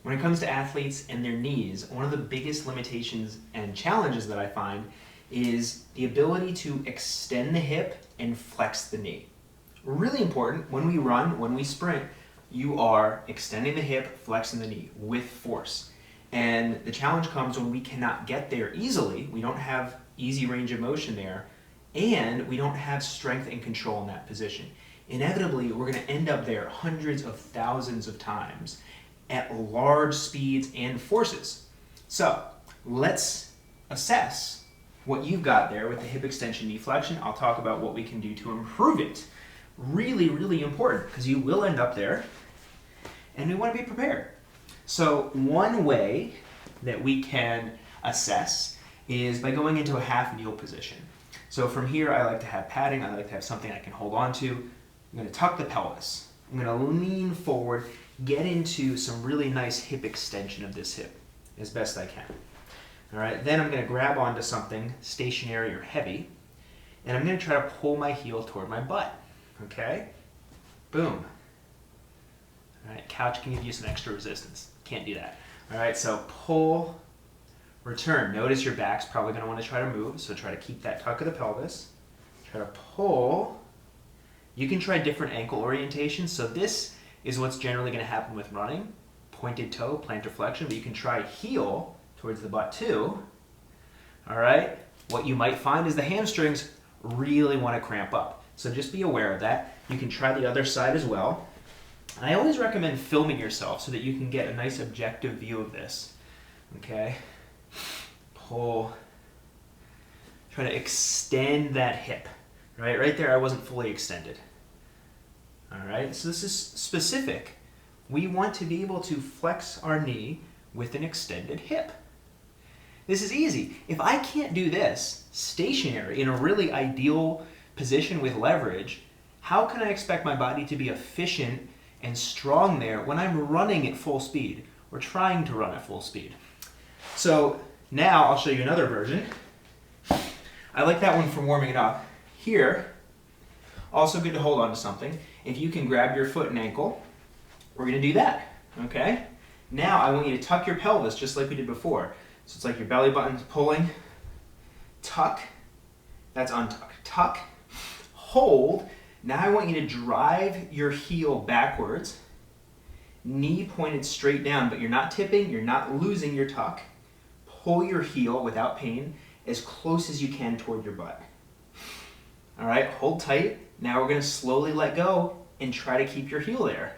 When it comes to athletes and their knees, one of the biggest limitations and challenges that I find is the ability to extend the hip and flex the knee. Really important, when we run, when we sprint, you are extending the hip, flexing the knee with force. And the challenge comes when we cannot get there easily, we don't have easy range of motion there, and we don't have strength and control in that position. Inevitably, we're going to end up there hundreds of thousands of times at large speeds and forces. So let's assess what you've got there with the hip extension knee flexion. I'll talk about what we can do to improve it. Really, really important, because you will end up there and we want to be prepared. So one way that we can assess is by going into a half kneel position. So from here, I like to have padding. I like to have something I can hold on to. I'm going to tuck the pelvis. I'm going to lean forward, get into some really nice hip extension of this hip as best I can. All right, then I'm going to grab onto something stationary or heavy, and I'm going to try to pull my heel toward my butt. Okay? Boom. All right, couch can give you some extra resistance. Can't do that. All right, so pull, return. Notice your back's probably going to want to try to move, so try to keep that tuck of the pelvis. Try to pull. You can try different ankle orientations. So this is what's generally going to happen with running. Pointed toe, plantar flexion, but you can try heel towards the butt too. All right? What you might find is the hamstrings really want to cramp up. So just be aware of that. You can try the other side as well. I always recommend filming yourself so that you can get a nice objective view of this. Okay? Pull. Try to extend that hip. Right there I wasn't fully extended. All right, so this is specific. We want to be able to flex our knee with an extended hip. This is easy. If I can't do this stationary in a really ideal position with leverage, how can I expect my body to be efficient and strong there when I'm running at full speed or trying to run at full speed? So now I'll show you another version. I like that one for warming it up. Here, also good to hold on to something. If you can grab your foot and ankle, we're going to do that, okay? Now I want you to tuck your pelvis just like we did before. So it's like your belly button's pulling, tuck, that's untuck, tuck, hold. Now I want you to drive your heel backwards, knee pointed straight down, but you're not tipping, you're not losing your tuck. Pull your heel without pain as close as you can toward your butt. All right, hold tight. Now we're going to slowly let go and try to keep your heel there.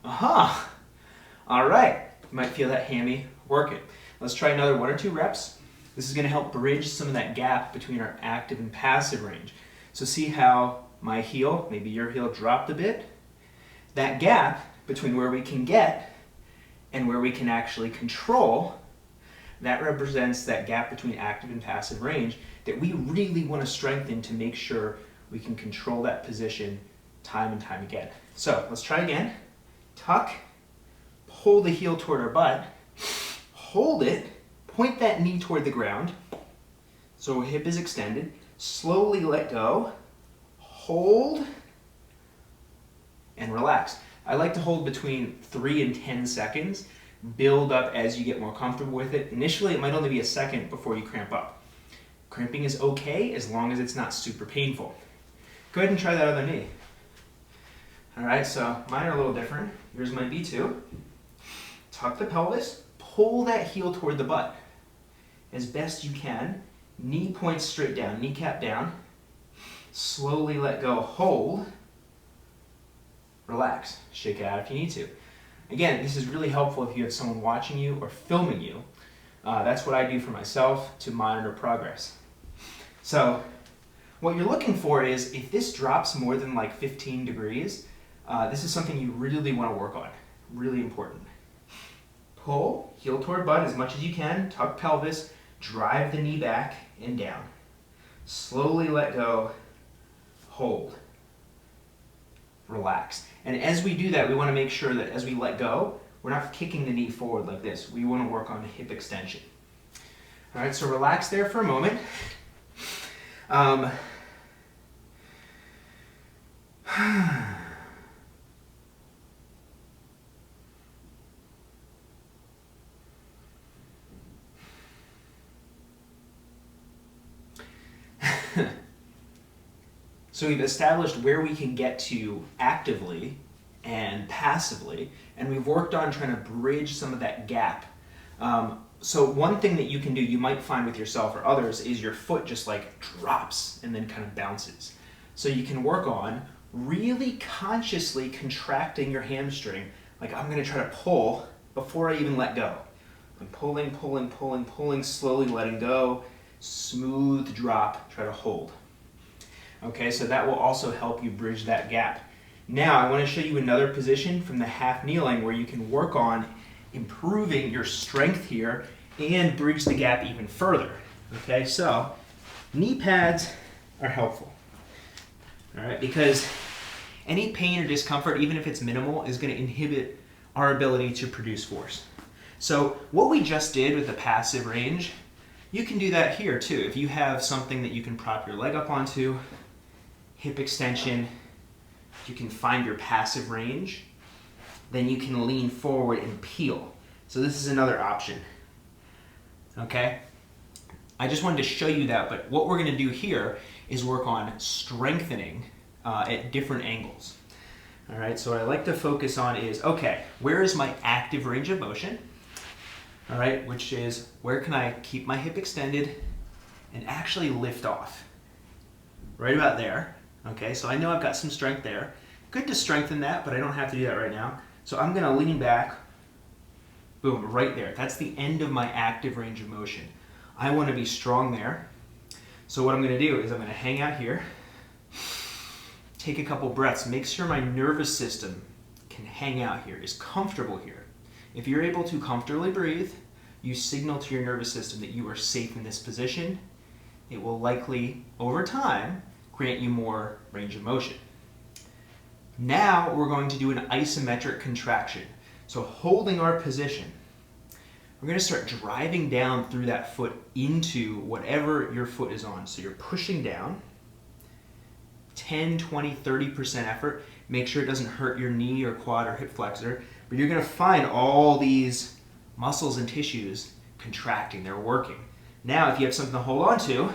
Aha! All right, you might feel that hammy working. Let's try another 1 or 2 reps. This is going to help bridge some of that gap between our active and passive range. So see how my heel, maybe your heel, dropped a bit? That gap between where we can get and where we can actually control, that represents that gap between active and passive range that we really want to strengthen to make sure we can control that position time and time again. So let's try again. Tuck, pull the heel toward our butt, hold it, point that knee toward the ground so our hip is extended, slowly let go, hold, and relax. I like to hold between 3 and 10 seconds. Build up as you get more comfortable with it. Initially, it might only be a second before you cramp up. Cramping is okay as long as it's not super painful. Go ahead and try that other knee. All right, so mine are a little different. Yours might be too. Tuck the pelvis, pull that heel toward the butt as best you can. Knee points straight down, kneecap down. Slowly let go, hold. Relax, shake it out if you need to. Again, this is really helpful if you have someone watching you or filming you. That's what I do for myself to monitor progress. So what you're looking for is if this drops more than like 15 degrees, this is something you really want to work on. Really important. Pull, heel toward butt as much as you can, tuck pelvis, drive the knee back and down. Slowly let go, hold. Relax. And as we do that, we want to make sure that as we let go, we're not kicking the knee forward like this. We want to work on hip extension. All right, so relax there for a moment. So we've established where we can get to actively and passively, and we've worked on trying to bridge some of that gap. So one thing that you can do, you might find with yourself or others, is your foot just like drops and then kind of bounces. So you can work on really consciously contracting your hamstring. Like I'm gonna try to pull before I even let go. I'm pulling, pulling, pulling, pulling, slowly letting go, smooth drop, try to hold. Okay, so that will also help you bridge that gap. Now I want to show you another position from the half kneeling where you can work on improving your strength here and bridge the gap even further. Okay, so knee pads are helpful. All right, because any pain or discomfort, even if it's minimal, is going to inhibit our ability to produce force. So what we just did with the passive range, you can do that here too. If you have something that you can prop your leg up onto, hip extension, you can find your passive range, then you can lean forward and peel. So this is another option. Okay? I just wanted to show you that, but what we're going to do here is work on strengthening at different angles. All right, so what I like to focus on is, okay, where is my active range of motion? All right, which is where can I keep my hip extended and actually lift off? Right about there. Okay, so I know I've got some strength there. Good to strengthen that, but I don't have to do that right now. So I'm gonna lean back, boom, right there. That's the end of my active range of motion. I wanna be strong there. So what I'm gonna do is I'm gonna hang out here, take a couple breaths, make sure my nervous system can hang out here, is comfortable here. If you're able to comfortably breathe, you signal to your nervous system that you are safe in this position. It will likely, over time, grant you more range of motion. Now we're going to do an isometric contraction. So holding our position, we're going to start driving down through that foot into whatever your foot is on. So you're pushing down, 10, 20, 30% effort. Make sure it doesn't hurt your knee or quad or hip flexor, but you're going to find all these muscles and tissues contracting, they're working. Now if you have something to hold on to,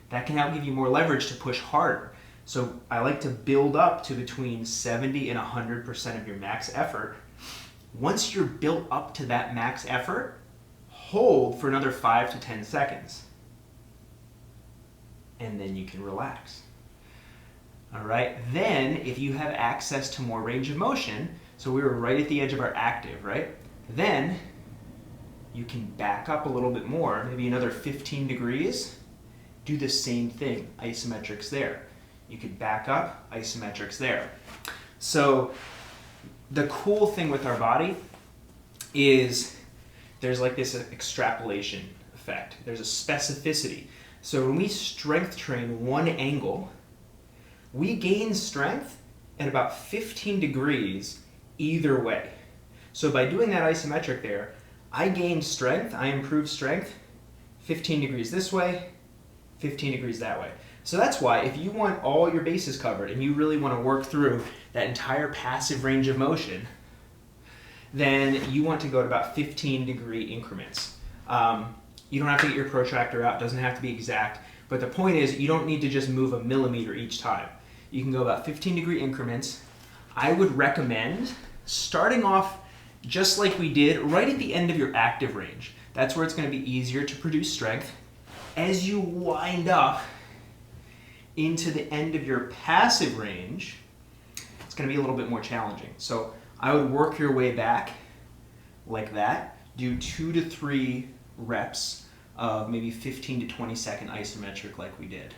that can help give you more leverage to push harder. So I like to build up to between 70 and 100% of your max effort. Once you're built up to that max effort, hold for another 5 to 10 seconds. And then you can relax. All right, then if you have access to more range of motion, so we were right at the edge of our active, right? Then you can back up a little bit more, maybe another 15 degrees, do the same thing, isometrics there. You could back up, isometrics there. So the cool thing with our body is there's like this extrapolation effect. There's a specificity. So when we strength train one angle, we gain strength at about 15 degrees either way. So by doing that isometric there, I gain strength, I improve strength 15 degrees this way, 15 degrees that way. So that's why if you want all your bases covered and you really want to work through that entire passive range of motion, then you want to go to about 15 degree increments. You don't have to get your protractor out, it doesn't have to be exact, but the point is you don't need to just move a millimeter each time. You can go about 15 degree increments. I would recommend starting off just like we did right at the end of your active range. That's where it's going to be easier to produce strength. As you wind up into the end of your passive range, it's going to be a little bit more challenging. So I would work your way back like that. Do 2 to 3 reps of maybe 15 to 20 second isometric like we did.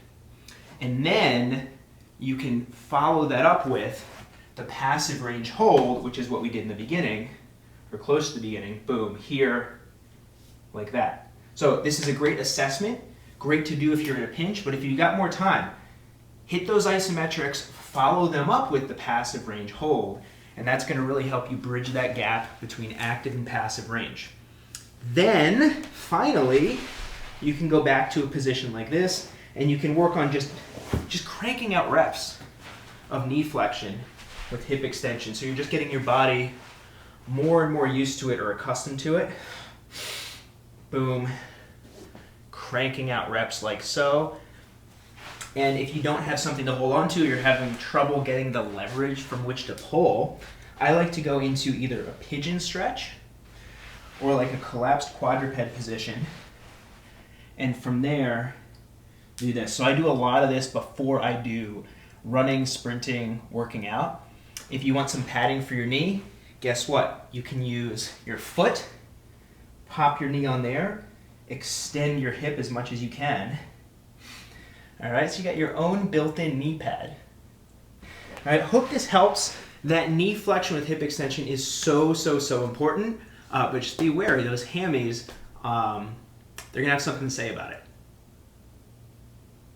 And then you can follow that up with the passive range hold, which is what we did in the beginning, or close to the beginning, boom, here, like that. So this is a great assessment, great to do if you're in a pinch, but if you got more time, hit those isometrics, follow them up with the passive range hold, and that's going to really help you bridge that gap between active and passive range. Then, finally, you can go back to a position like this, and you can work on just cranking out reps of knee flexion with hip extension. So you're just getting your body more and more used to it or accustomed to it. Boom. Cranking out reps like so. And if you don't have something to hold on to, you're having trouble getting the leverage from which to pull, I like to go into either a pigeon stretch or like a collapsed quadruped position. And from there, do this. So I do a lot of this before I do running, sprinting, working out. If you want some padding for your knee, guess what? You can use your foot, pop your knee on there, extend your hip as much as you can. All right, so you got your own built-in knee pad. All right, hope this helps. That knee flexion with hip extension is so important, but just be wary, those hammies, they're gonna have something to say about it.